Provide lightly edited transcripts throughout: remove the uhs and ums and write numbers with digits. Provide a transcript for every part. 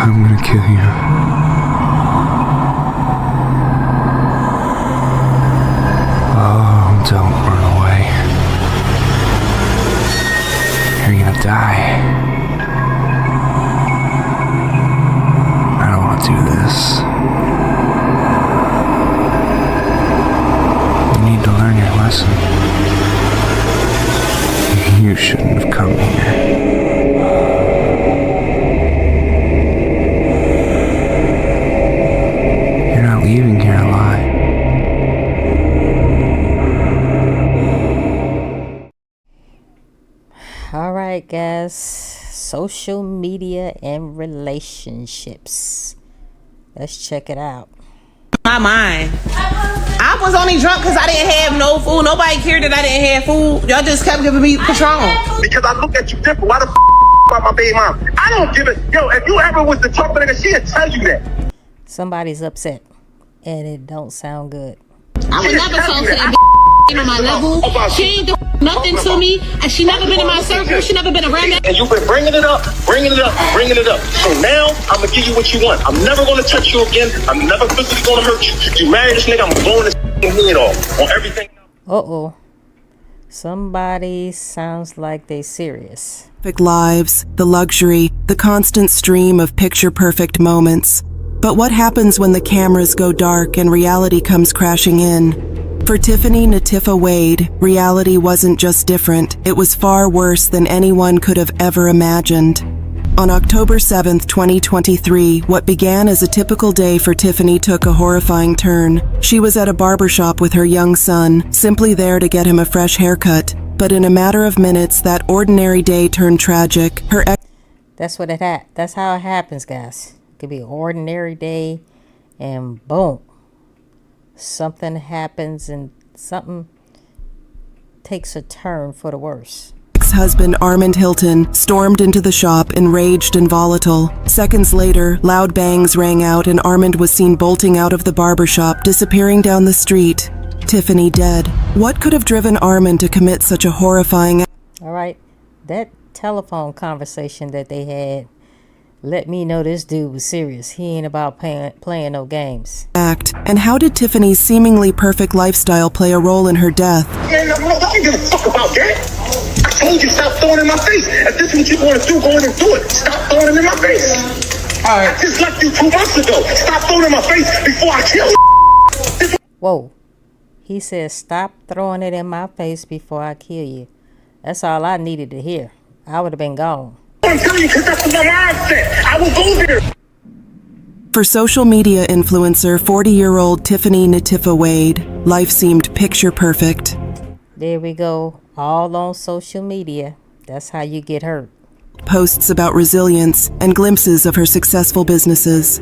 I'm gonna kill you. Oh, don't run away. You're gonna die. I don't want to do this. You need to learn your lesson. You shouldn't have come here. You're not leaving here alive. All right, guys. Social media and relationships. Let's check it out. My mind. I was only drunk because I didn't have no food. Nobody cared that I didn't have food. Y'all just kept giving me Patron. Because I look at you different. Why the about my baby mom? I don't give it. Yo, if you ever was the talk nigga, she'd tell you that. Somebody's upset, and it don't sound good. I would never talk to that on my level. She ain't do nothing to me, and she never been in my circle. She never been around me. And you've been bringing it up. So now I'm gonna give you what you want. I'm never gonna touch you again. I'm never physically gonna hurt you. You married this nigga, I'm blowing this head off on everything. Uh-oh. Somebody sounds like they serious. Perfect lives, the luxury, the constant stream of picture-perfect moments. But what happens when the cameras go dark and reality comes crashing in? For Tiffany Nitiffa Wade, reality wasn't just different, it was far worse than anyone could have ever imagined. On October 7th, 2023, what began as a typical day for Tiffany took a horrifying turn. She was at a barbershop with her young son, simply there to get him a fresh haircut. But in a matter of minutes, that ordinary day turned tragic. That's how it happens, guys. It could be an ordinary day, and boom, something happens and something takes a turn for the worse. Ex-husband Armond Hilton stormed into the shop, enraged and volatile. Seconds later, loud bangs rang out and Armond was seen bolting out of the barbershop, disappearing down the street. Tiffany dead. What could have driven Armond to commit such a horrifying... All right, that telephone conversation that they had let me know this dude was serious. He ain't about playing no games. Act. And how did Tiffany's seemingly perfect lifestyle play a role in her death? Man, I don't give a fuck about that. I told you, stop throwing it in my face. If this is what you want to do, go in and do it. Stop throwing it in my face. All right. I just left you 2 months ago. Stop throwing it in my face before I kill you. Whoa. He said, stop throwing it in my face before I kill you. That's all I needed to hear. I would have been gone. I'm telling you, because that's what my mindset. I will go there. For social media influencer 40-year-old Tiffany Nitiffa Wade, life seemed picture perfect. There we go. All on social media. That's how you get hurt. Posts about resilience and glimpses of her successful businesses.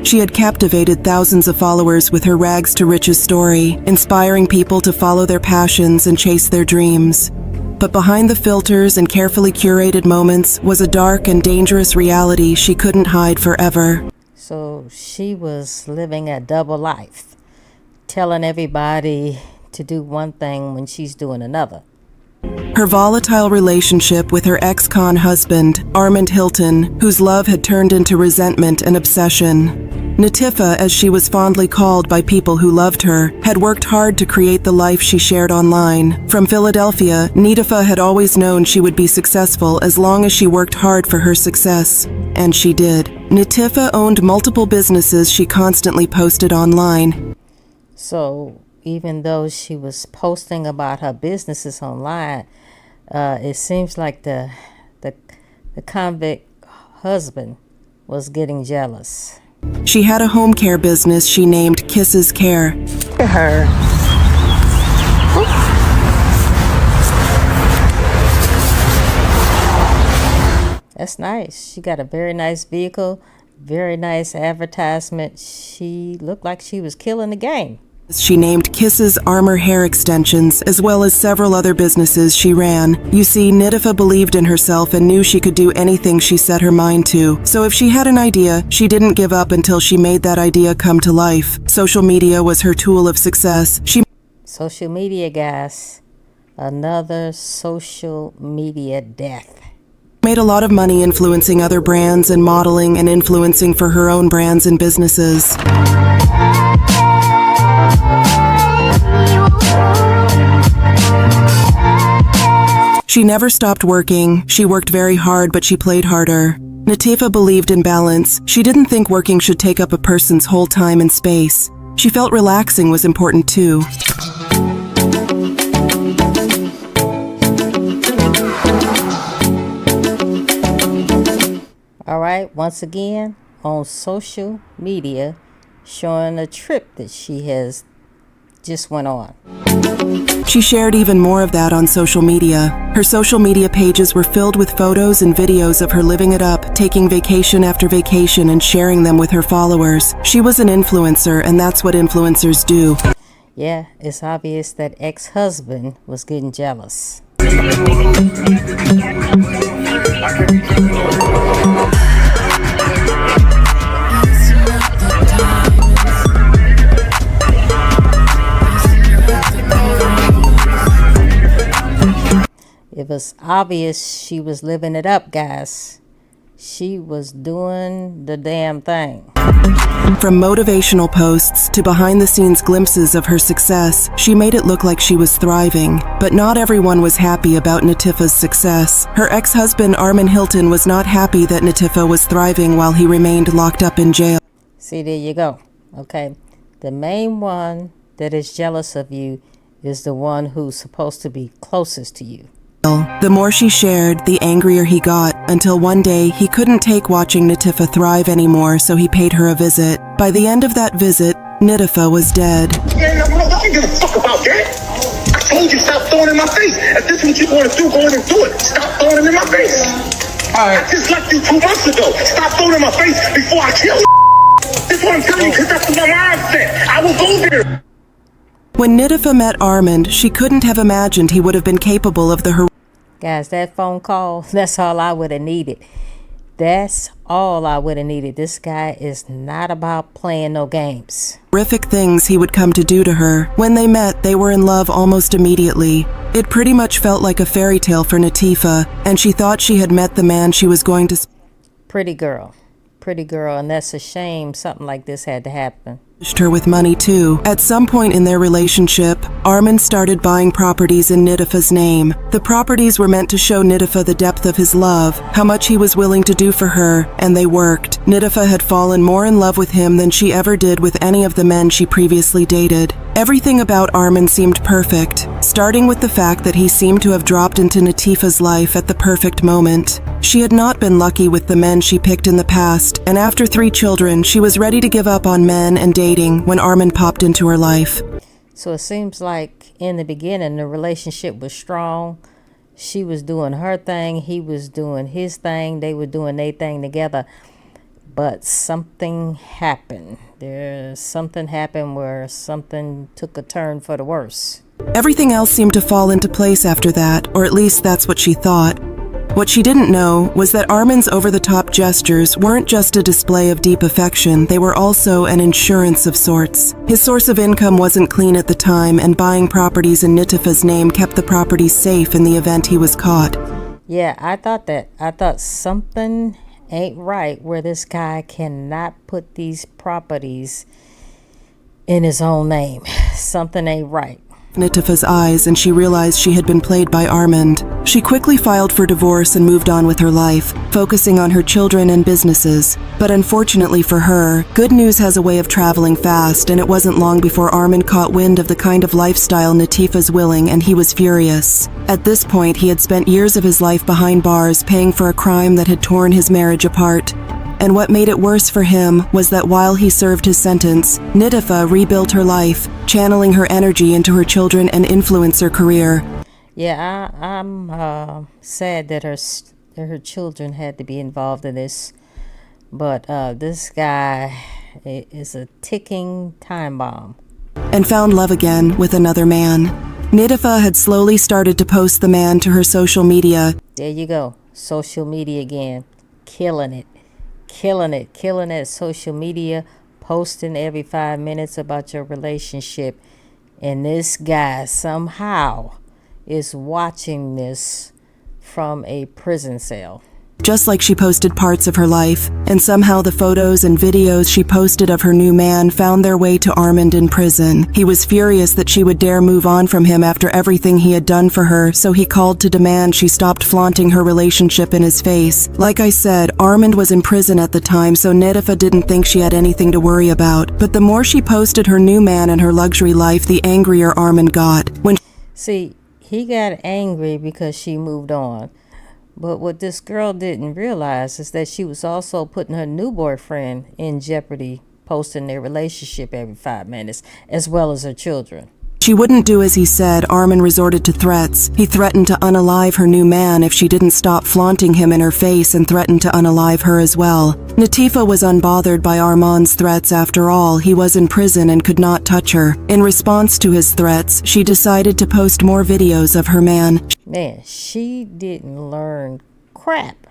She had captivated thousands of followers with her rags to riches story, inspiring people to follow their passions and chase their dreams. But behind the filters and carefully curated moments was a dark and dangerous reality she couldn't hide forever. So she was living a double life, telling everybody to do one thing when she's doing another. Her volatile relationship with her ex-con husband, Armond Hilton, whose love had turned into resentment and obsession. Nitifa, as she was fondly called by people who loved her, had worked hard to create the life she shared online. From Philadelphia, Nitifa had always known she would be successful as long as she worked hard for her success. And she did. Nitifa owned multiple businesses she constantly posted online. So even though she was posting about her businesses online, it seems like the convict husband was getting jealous. She had a home care business she named Kisses Kare. Look at her. That's nice. She got a very nice vehicle, very nice advertisement. She looked like she was killing the game. She named Kisses Armor Hair Extensions, as well as several other businesses she ran. You see, Nitifa believed in herself and knew she could do anything she set her mind to. So if she had an idea, she didn't give up until she made that idea come to life. Social media was her tool of success. Social media, guys. Another social media death. Made a lot of money influencing other brands and modeling and influencing for her own brands and businesses. She never stopped working. She worked very hard, but she played harder. Nitifa believed in balance. She didn't think working should take up a person's whole time and space. She felt relaxing was important too. All right, once again on social media, showing a trip that she has just went on. She shared even more of that on social media. Her social media pages were filled with photos and videos of her living it up, taking vacation after vacation and sharing them with her followers. She was an influencer, and that's what influencers do. Yeah, it's obvious that ex-husband was getting jealous. It was obvious she was living it up, guys. She was doing the damn thing. From motivational posts to behind-the-scenes glimpses of her success, she made it look like she was thriving. But not everyone was happy about Nitiffa's success. Her ex-husband, Armond Hilton, was not happy that Nitiffa was thriving while he remained locked up in jail. See, there you go. Okay. The main one that is jealous of you is the one who's supposed to be closest to you. The more she shared, the angrier he got, until one day he couldn't take watching Nitiffa thrive anymore, so he paid her a visit. By the end of that visit, Nitifa was dead. Man, I don't give a fuck about that. I told you stop throwing it in my face. If this is what you want to do, go ahead and do it. Stop throwing it in my face. All right. I just left you 2 months ago. Stop throwing it in my face before I kill you. That's what I'm telling you, because that's what my mindset. I will go there. When Nitifa met Armond, she couldn't have imagined he would have been capable of the Guys, that phone call, that's all I would have needed. That's all I would have needed. This guy is not about playing no games. horrific things he would come to do to her. When they met, they were in love almost immediately. It pretty much felt like a fairy tale for Nitifa, and she thought she had met the man she was going to Pretty girl, and that's a shame something like this had to happen. her with money too. At some point in their relationship, Armond started buying properties in Nitifa's name. The properties were meant to show Nitifa the depth of his love, how much he was willing to do for her, and they worked. Nitifa had fallen more in love with him than she ever did with any of the men she previously dated. Everything about Armond seemed perfect, starting with the fact that he seemed to have dropped into Nitifa's life at the perfect moment. She had not been lucky with the men she picked in the past, and after 3 children, she was ready to give up on men and dating when Armond popped into her life. So it seems like in the beginning, the relationship was strong. She was doing her thing. He was doing his thing. They were doing their thing together. But something happened. Something happened where something took a turn for the worse. Everything else seemed to fall into place after that, or at least that's what she thought. What she didn't know was that Armond's over-the-top gestures weren't just a display of deep affection, they were also an insurance of sorts. His source of income wasn't clean at the time, and buying properties in Nitifa's name kept the properties safe in the event he was caught. Yeah, I thought that. I thought something ain't right where this guy cannot put these properties in his own name. Something ain't right. Nitifa's eyes, and she realized she had been played by Armond. She quickly filed for divorce and moved on with her life, focusing on her children and businesses. But unfortunately for her, good news has a way of traveling fast, and it wasn't long before Armond caught wind of the kind of lifestyle Nitifa's willing, and he was furious. At this point, he had spent years of his life behind bars, paying for a crime that had torn his marriage apart. And what made it worse for him was that while he served his sentence, Nitifa rebuilt her life, channeling her energy into her children and influencer career. Yeah, I'm sad that her children had to be involved in this. But this guy is a ticking time bomb. And found love again with another man. Nitifa had slowly started to post the man to her social media. There you go. Social media again. Killing it. Social media, posting every 5 minutes about your relationship. And this guy somehow is watching this from a prison cell. just like she posted parts of her life. And somehow the photos and videos she posted of her new man found their way to Armond in prison. He was furious that she would dare move on from him after everything he had done for her, so he called to demand she stopped flaunting her relationship in his face. Like I said, Armond was in prison at the time, so Nitifa didn't think she had anything to worry about. But the more she posted her new man and her luxury life, the angrier Armond got. See, he got angry because she moved on. But what this girl didn't realize is that she was also putting her new boyfriend in jeopardy, posting their relationship every 5 minutes, as well as her children. She wouldn't do as he said. Armond resorted to threats. He threatened to unalive her new man if she didn't stop flaunting him in her face, and threatened to unalive her as well. Nitifa was unbothered by Armand's threats. After all, he was in prison and could not touch her. In response to his threats, she decided to post more videos of her man. Man, she didn't learn crap.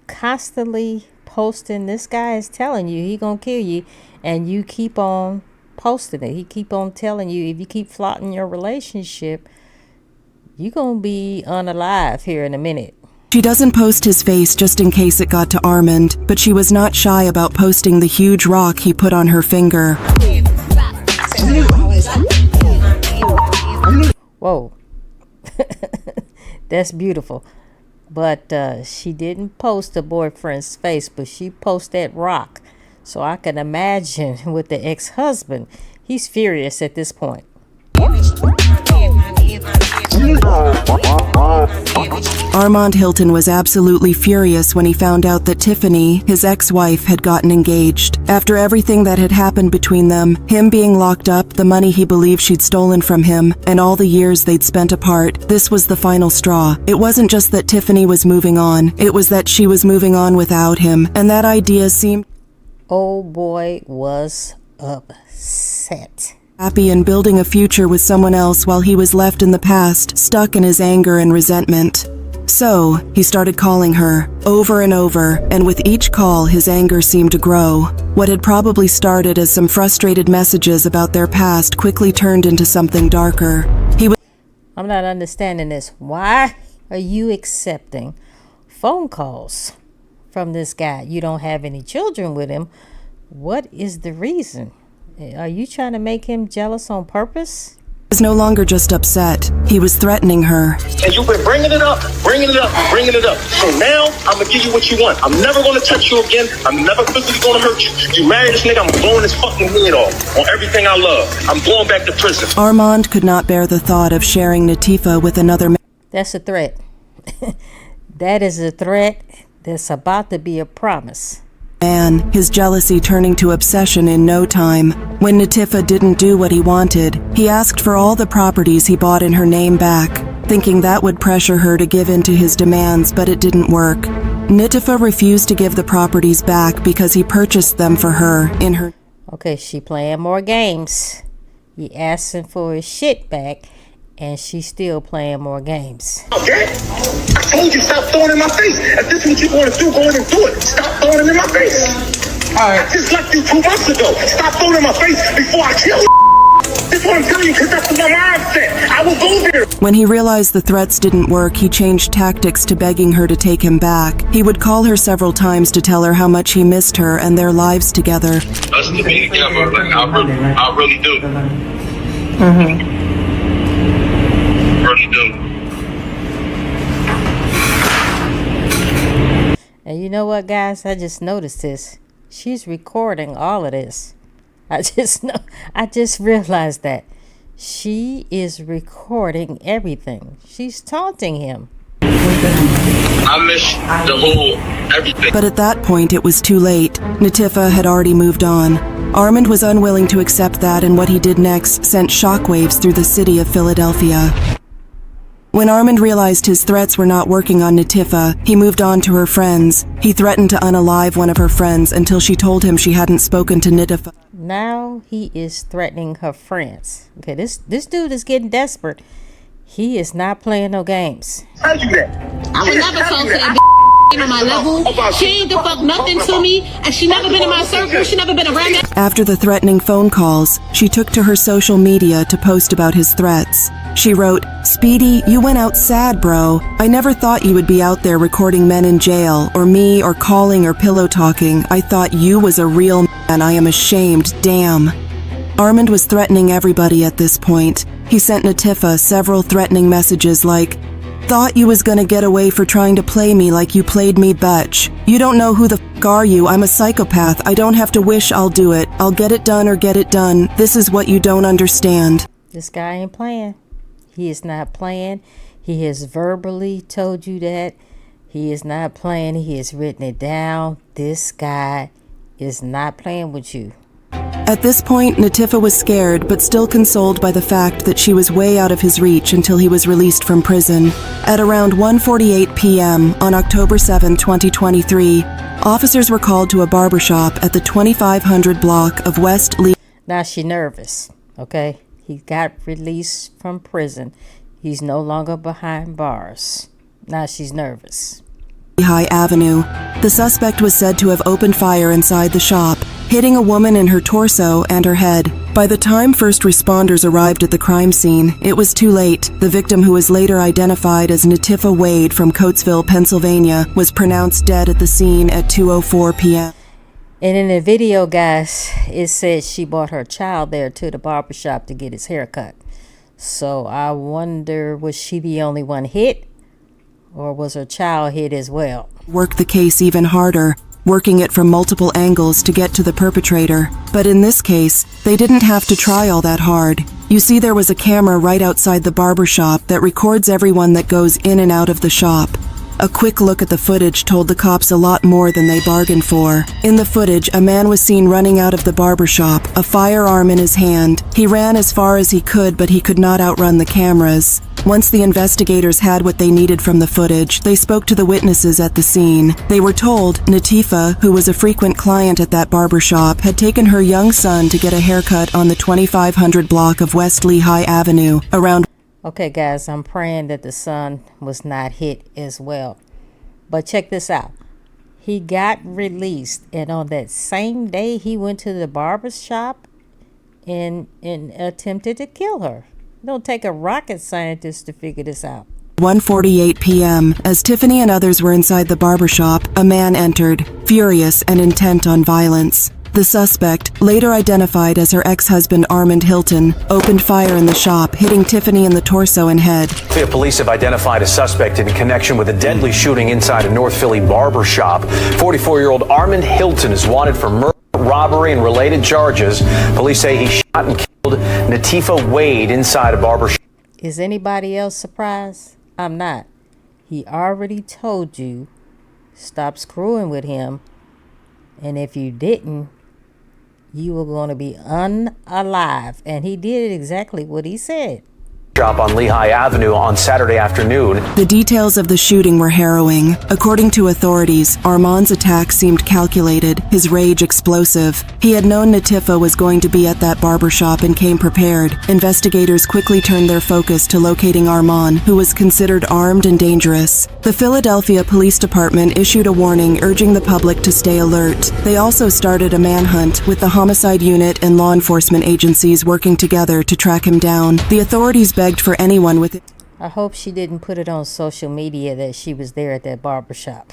Constantly posting, this guy is telling you he gonna kill you, and you keep on posting it. He keep on telling you if you keep flaunting your relationship, you gonna be unalive here in a minute. She doesn't post his face just in case it got to Armond, but she was not shy about posting the huge rock he put on her finger. Whoa. That's beautiful. But she didn't post her boyfriend's face, but she posted that rock. So I can imagine with the ex-husband, he's furious at this point. Armond Hilton was absolutely furious when he found out that Tiffany, his ex-wife, had gotten engaged. After everything that had happened between them, him being locked up, the money he believed she'd stolen from him, and all the years they'd spent apart, this was the final straw. It wasn't just that Tiffany was moving on, it was that she was moving on without him, and that idea seemed Old boy was upset. Happy and building a future with someone else while he was left in the past, stuck in his anger and resentment. So, he started calling her, over and over, and with each call his anger seemed to grow. What had probably started as some frustrated messages about their past quickly turned into something darker. I'm not understanding this. Why are you accepting phone calls from this guy? You don't have any children with him. What is the reason? Are you trying to make him jealous on purpose? He was no longer just upset. He was threatening her. And you've been bringing it up. So now I'm going to give you what you want. I'm never going to touch you again. I'm never physically going to hurt you. You marry this nigga, I'm blowing his fucking head off on everything I love. I'm going back to prison. Armond could not bear the thought of sharing Nitifa with another man. That's a threat. That is a threat that's about to be a promise. His jealousy turning to obsession in no time. When Nitifa didn't do what he wanted, he asked for all the properties he bought in her name back, thinking that would pressure her to give in to his demands, but it didn't work. Nitifa refused to give the properties back because he purchased them for her in her... Okay, she playing more games. He asking for his shit back, and she's still playing more games. Okay? I told you stop throwing it in my face. If this is what you want to do, go in and do it. Stop throwing it in my face. All right. I just left you 2 months ago. Stop throwing it in my face before I kill you. That's what I'm telling you, because that's what my mindset. I will go there. When he realized the threats didn't work, he changed tactics to begging her to take him back. He would call her several times to tell her how much he missed her and their lives together. Us to be together, like, I really do. Really do. And you know what, guys? I just noticed this. She's recording all of this. I just realized that. She is recording everything. She's taunting him. I miss the whole everything. But at that point, it was too late. Nitifa had already moved on. Armond was unwilling to accept that, and what he did next sent shockwaves through the city of Philadelphia. When Armond realized his threats were not working on Nitifa, he moved on to her friends. He threatened to unalive one of her friends until she told him she hadn't spoken to Nitifa. Now he is threatening her friends. Okay, this dude is getting desperate. He is not playing no games. How'd you that? I would never talk to that on my level. She ain't the fuck nothing to me, and she never been in my circle. She never been around that. After the threatening phone calls, she took to her social media to post about his threats. She wrote, "Speedy, you went out sad, bro. I never thought you would be out there recording men in jail, or me, or calling or pillow talking. I thought you was a real man. I am ashamed, damn." Armond was threatening everybody at this point. He sent Nitifa several threatening messages like, "Thought you was gonna get away for trying to play me like you played me, bitch. You don't know who the f*** are you. I'm a psychopath. I don't have to wish I'll do it. I'll get it done or get it done. This is what you don't understand." This guy ain't playing. He is not playing. He has verbally told you that. He is not playing. He has written it down. This guy is not playing with you. At this point, Nitifa was scared, but still consoled by the fact that she was way out of his reach until he was released from prison. At around 1:48 p.m. on October 7, 2023, officers were called to a barbershop at the 2500 block of West Lee. Now she nervous, okay? He got released from prison. He's no longer behind bars. Now she's nervous. High Avenue. The suspect was said to have opened fire inside the shop, hitting a woman in her torso and her head. By the time first responders arrived at the crime scene, it was too late. The victim, who was later identified as Nitiffa Wade from Coatesville, Pennsylvania, was pronounced dead at the scene at 2:04 p.m. And in the video, guys, it says she brought her child there to the barbershop to get his hair cut. So I wonder, was she the only one hit? Or was her child hit as well? Worked the case even harder, working it from multiple angles to get to the perpetrator. But in this case, they didn't have to try all that hard. You see, there was a camera right outside the barbershop that records everyone that goes in and out of the shop. A quick look at the footage told the cops a lot more than they bargained for. In the footage, a man was seen running out of the barbershop, a firearm in his hand. He ran as far as he could, but he could not outrun the cameras. Once the investigators had what they needed from the footage, they spoke to the witnesses at the scene. They were told Nitifa, who was a frequent client at that barbershop, had taken her young son to get a haircut on the 2500 block of West Lehigh Avenue around. Okay, guys, I'm praying that the son was not hit as well. But check this out. He got released, and on that same day, he went to the barber shop and attempted to kill her. It don't take a rocket scientist to figure this out. 1:48 p.m. As Tiffany and others were inside the barbershop, a man entered, furious and intent on violence. The suspect, later identified as her ex-husband Armond Hilton, opened fire in the shop, hitting Tiffany in the torso and head. Police have identified a suspect in connection with a deadly shooting inside a North Philly barber shop. 44-year-old Armond Hilton is wanted for murder, robbery, and related charges. Police say he shot and killed Nitiffa Wade inside a barber shop. Is anybody else surprised? I'm not. He already told you, stop screwing with him. And if you didn't, you were going to be unalive. And he did exactly what he said. Shop on Lehigh Avenue on Saturday afternoon. The details of the shooting were harrowing. According to authorities, Armand's attack seemed calculated, his rage explosive. He had known Nitiffa was going to be at that barbershop and came prepared. Investigators quickly turned their focus to locating Armand, who was considered armed and dangerous. The Philadelphia Police Department issued a warning urging the public to stay alert. They also started a manhunt, with the homicide unit and law enforcement agencies working together to track him down. The authorities begged for anyone with it. I hope she didn't put it on social media that she was there at that barbershop.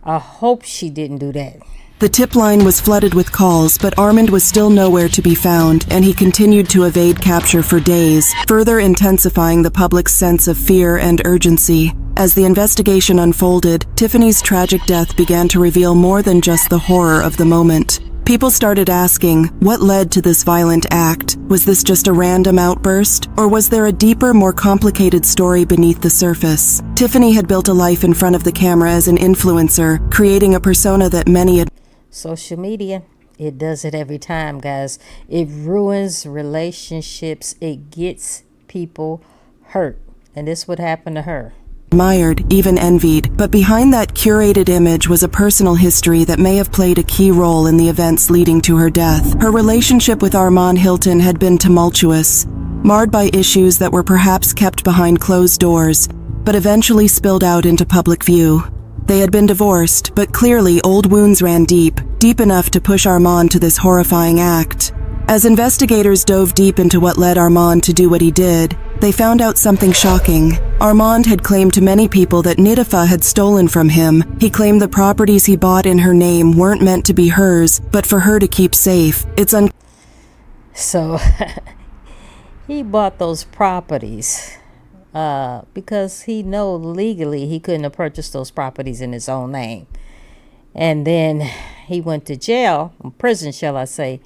I hope she didn't do that. The tip line was flooded with calls, but Armond was still nowhere to be found, and he continued to evade capture for days, further intensifying the public's sense of fear and urgency. As the investigation unfolded, Tiffany's tragic death began to reveal more than just the horror of the moment. People started asking, what led to this violent act? Was this just a random outburst? Or was there a deeper, more complicated story beneath the surface? Tiffany had built a life in front of the camera as an influencer, creating a persona that many had. Social media, it does it every time, guys. It ruins relationships. It gets people hurt. And this would happen to her. Admired, even envied, but behind that curated image was a personal history that may have played a key role in the events leading to her death. Her relationship with Armond Hilton had been tumultuous, marred by issues that were perhaps kept behind closed doors, but eventually spilled out into public view. They had been divorced, but clearly old wounds ran deep enough to push Armond to this horrifying act. As investigators dove deep into what led Armond to do what he did, they found out something shocking. Armond had claimed to many people that Nitifa had stolen from him. He claimed the properties he bought in her name weren't meant to be hers, but for her to keep safe. So he bought those properties because he know legally he couldn't have purchased those properties in his own name. And then he went to jail, prison shall I say,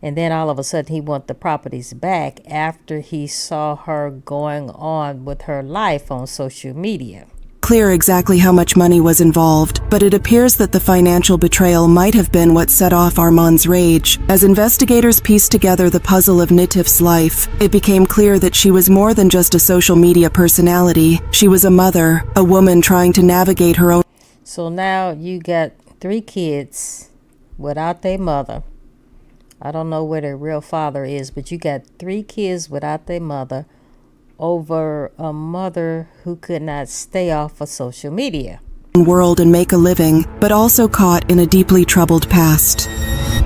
and then all of a sudden he want the properties back after he saw her going on with her life on social media. Clear exactly how much money was involved, but it appears that the financial betrayal might have been what set off Armond's rage. As investigators pieced together the puzzle of Nitiffa's life, it became clear that she was more than just a social media personality. She was a mother, a woman trying to navigate her own. So now you got 3 kids without their mother. I don't know where their real father is, but you got 3 kids without their mother over a mother who could not stay off of social media. World and make a living, but also caught in a deeply troubled past.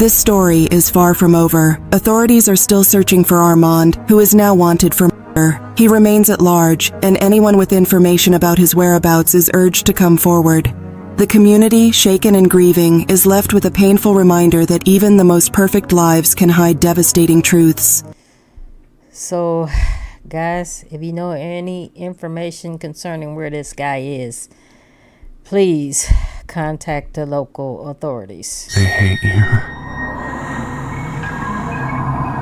This story is far from over. Authorities are still searching for Armond, who is now wanted for murder. He remains at large, and anyone with information about his whereabouts is urged to come forward. The community, shaken and grieving, is left with a painful reminder that even the most perfect lives can hide devastating truths. So, guys, if you know any information concerning where this guy is, please contact the local authorities. They hate you.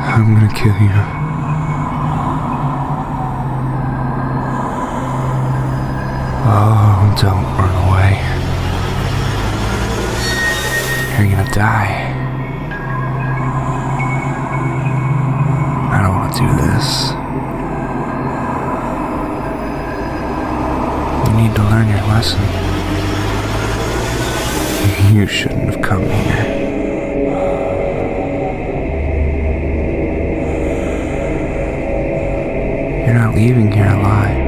I'm gonna kill you. Oh, don't run away. You're gonna die. I don't want to do this. You need to learn your lesson. You shouldn't have come here. You're not leaving here alive.